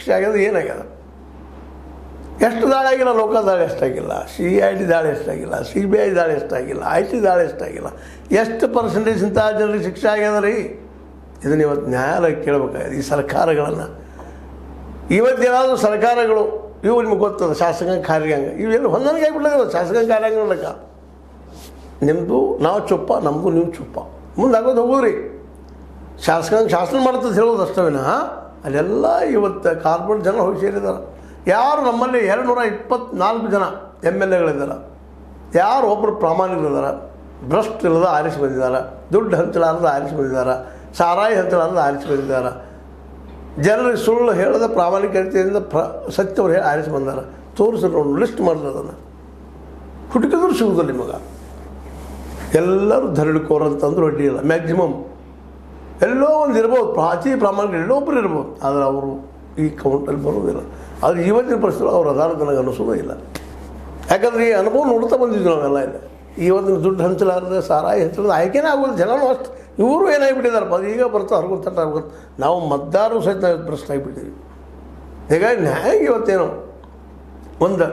ಶಿಕ್ಷೆ ಆಗ್ಯದ, ಏನಾಗ್ಯದ? ಎಷ್ಟು ದಾಳಿ ಆಗಿಲ್ಲ? ಲೋಕಲ್ ದಾಳಿ ಎಷ್ಟಾಗಿಲ್ಲ, CID ದಾಳಿ ಎಷ್ಟಾಗಿಲ್ಲ, CBI ದಾಳಿ ಎಷ್ಟಾಗಿಲ್ಲ, IT ದಾಳಿ ಎಷ್ಟಾಗಿಲ್ಲ, ಎಷ್ಟು ಪರ್ಸೆಂಟೇಜ್ ಇಂಥ ಜನರಿಗೆ ಶಿಕ್ಷೆ ಆಗ್ಯದ ರೀ? ಇದನ್ನು ಇವತ್ತು ನ್ಯಾಯಾಲಯ ಕೇಳಬೇಕಾಗಿದೆ ಈ ಸರ್ಕಾರಗಳನ್ನು. ಇವತ್ತೇನಾದರೂ ಸರ್ಕಾರಗಳು ಇವು ನಿಮ್ಗೆ ಗೊತ್ತದ, ಶಾಸಕಾಂಗ ಕಾರ್ಯಾಂಗ ಇವೆಲ್ಲ ಹೊಂದಾಣಿಕೆ ಆಗಿಬಿಡ್ಲಿಲ್ಲ. ಶಾಸಕಾಂಗ ಕಾರ್ಯಾಂಗ ನೋಡಕ್ಕ ನಿಮ್ಮದು ನಾವು ಚುಪ್ಪ, ನಮ್ಮದು ನೀವು ಚುಪ್ಪ, ಮುಂದೆ ಆಗೋದು ಹೋಗೋದ್ರಿ. ಶಾಸಕಾಂಗ ಶಾಸನ ಮಾಡ್ತದೆ ಹೇಳೋದು ಅಷ್ಟೇ ವಿನಃ ಅಲ್ಲೆಲ್ಲ ಇವತ್ತು ಕಾರ್ಪೊರೇಟ್ ಜನ ಹೋಗಿ ಸೇರಿದ್ದಾರೆ. ಯಾರು ನಮ್ಮಲ್ಲಿ 224 ಜನ MLAಗಳಿದ್ದಾರೆ, ಯಾರು ಒಬ್ಬರು ಪ್ರಾಮಾಣಿಕರಿದ್ದಾರೆ, ಭ್ರಷ್ಟ ಇಲ್ಲದ ಆರಿಸಿ ಬಂದಿದ್ದಾರೆ, ದುಡ್ಡು ಹಂಚಲಾರದ ಆರಿಸಿ ಬಂದಿದ್ದಾರೆ, ಸಾರಾಯಿ ಹಂಚಲಾರದ ಆರಿಸಿ ಬಂದಿದ್ದಾರೆ, ಜನರಿಗೆ ಸುಳ್ಳು ಹೇಳದ ಪ್ರಾಮಾಣಿಕತೆಯಿಂದ ಸತ್ಯವ್ರು ಹೇಳಿ ಆರಿಸಿ ಬಂದಾರೆ. ತೋರಿಸಿದ್ರು, ಲಿಸ್ಟ್ ಮಾಡಿದ್ರು, ಅದನ್ನು ಹುಡುಕಿದ್ರು ಸಿಗುದಿಲ್ಲ ನಿಮಗೆ. ಎಲ್ಲರೂ ಧರಣಿಕೋರು ಅಂತಂದ್ರೆ ಅಡ್ಡಿ ಇಲ್ಲ. ಮ್ಯಾಕ್ಸಿಮಮ್ ಎಲ್ಲೋ ಒಂದು ಇರ್ಬೋದು, ಅತಿ ಪ್ರಾಮಾಣಿಕ ಎಲ್ಲೋ ಒಬ್ಬರು ಇರ್ಬೋದು, ಆದರೆ ಅವರು ಈ ಕೌಂಟಲ್ಲಿ ಬರೋದಿಲ್ಲ. ಆದರೆ ಇವತ್ತಿನ ಪರಿಸ್ಥಿತಿ ಅವ್ರು ಅದಾರ ನನಗೆ ಅನಿಸೋದೇ ಇಲ್ಲ. ಯಾಕಂದರೆ ಈ ಅನುಭವ ನೋಡ್ತಾ ಬಂದಿದ್ವಿ ನಾವೆಲ್ಲ. ಇಲ್ಲ ಇವತ್ತಿನ ದುಡ್ಡು ಹಂಚಲಾರದ ಸಾರಾಯಿ ಹಂಚಲಾರದ ಆಯ್ಕೆನೇ ಆಗೋದು. ಜನನೂ ಅಷ್ಟು ಇವರು ಏನಾಗಿಬಿಟ್ಟಿದ್ದಾರೆ, ಅದು ಈಗ ಬರ್ತಾ ಹರ್ಕೊಂಡು ತಟ್ಟ ಆಗುತ್ತೆ. ನಾವು ಮತದಾರರು ಸಹಿತ ನಾವು ಭ್ರಷ್ಟ ಆಗಿಬಿಟ್ಟಿದ್ದೀವಿ. ಹೀಗಾಗಿ ನ್ಯಾಯ ಇವತ್ತೇನೋ ಒಂದು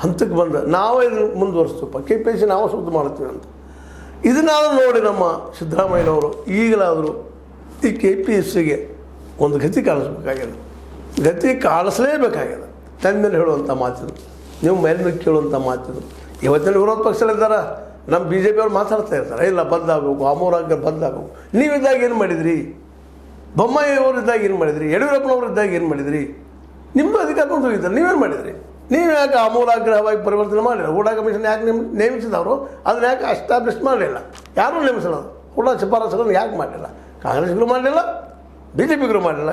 ಹಂತಕ್ಕೆ ಬಂದ ನಾವೇ ಇದನ್ನು ಮುಂದುವರಿಸ್ತಪ್ಪ, KPSC ನಾವು ಸುದ್ದಿ ಮಾಡ್ತೀವಿ ಅಂತ. ಇದನ್ನಾದರೂ ನೋಡಿ ನಮ್ಮ ಸಿದ್ದರಾಮಯ್ಯನವರು ಈಗಲಾದರೂ ಈ KPSCಗೆ ಒಂದು ಗತಿ ಕಾಣಿಸ್ಬೇಕಾಗಿದೆ. ಗತಿ ಕಾಣಿಸಲೇಬೇಕಾಗಿದೆ. ತನ್ನ ಮೇಲೆ ಹೇಳುವಂಥ ಮಾತಿದ್ರು, ನೀವು ಮೇಲೆ ಕೇಳುವಂಥ ಮಾತಿದ್ರು. ಇವತ್ತಿನ ವಿರೋಧ ಪಕ್ಷದಲ್ಲಿದ್ದಾರೆ, ನಮ್ಮ BJP ಅವ್ರು ಮಾತಾಡ್ತಾ ಇರ್ತಾರೆ, ಇಲ್ಲ ಬದಲಾಗಬೇಕು, ಅಮೋರಾಗ ಬದಲಾಗಬೇಕು. ನೀವಿದ್ದಾಗ ಏನು ಮಾಡಿದ್ರಿ? ಬೊಮ್ಮಾಯಿ ಅವರಿದ್ದಾಗ ಏನು ಮಾಡಿದ್ರಿ? ಯಡಿಯೂರಪ್ಪನವ್ರು ಇದ್ದಾಗ ಏನು ಮಾಡಿದ್ರಿ? ನಿಮ್ಮ ಅಧಿಕಾರ ಹೋಗಿದ್ದಾರೆ, ನೀವೇನು ಮಾಡಿದ್ರಿ? ನೀವು ಯಾಕೆ ಆಮೂಲಾಗ್ರಹವಾಗಿ ಪರಿವರ್ತನೆ ಮಾಡಲಿಲ್ಲ? ಹೂಡಾ ಕಮಿಷನ್ ಯಾಕೆ ನೇಮಿಸಿದವರು ಅದನ್ನ ಯಾಕೆ ಎಸ್ಟಾಬ್ಲಿಷ್ ಮಾಡಲಿಲ್ಲ? ಯಾರೂ ನೇಮಿಸಲ್ಲ. ಹೂಡಾ ಶಿಫಾರಸುಗಳನ್ನು ಯಾಕೆ ಮಾಡಲಿಲ್ಲ? ಕಾಂಗ್ರೆಸ್ಗಳು ಮಾಡಲಿಲ್ಲ, BJPಗಳು ಮಾಡಲಿಲ್ಲ,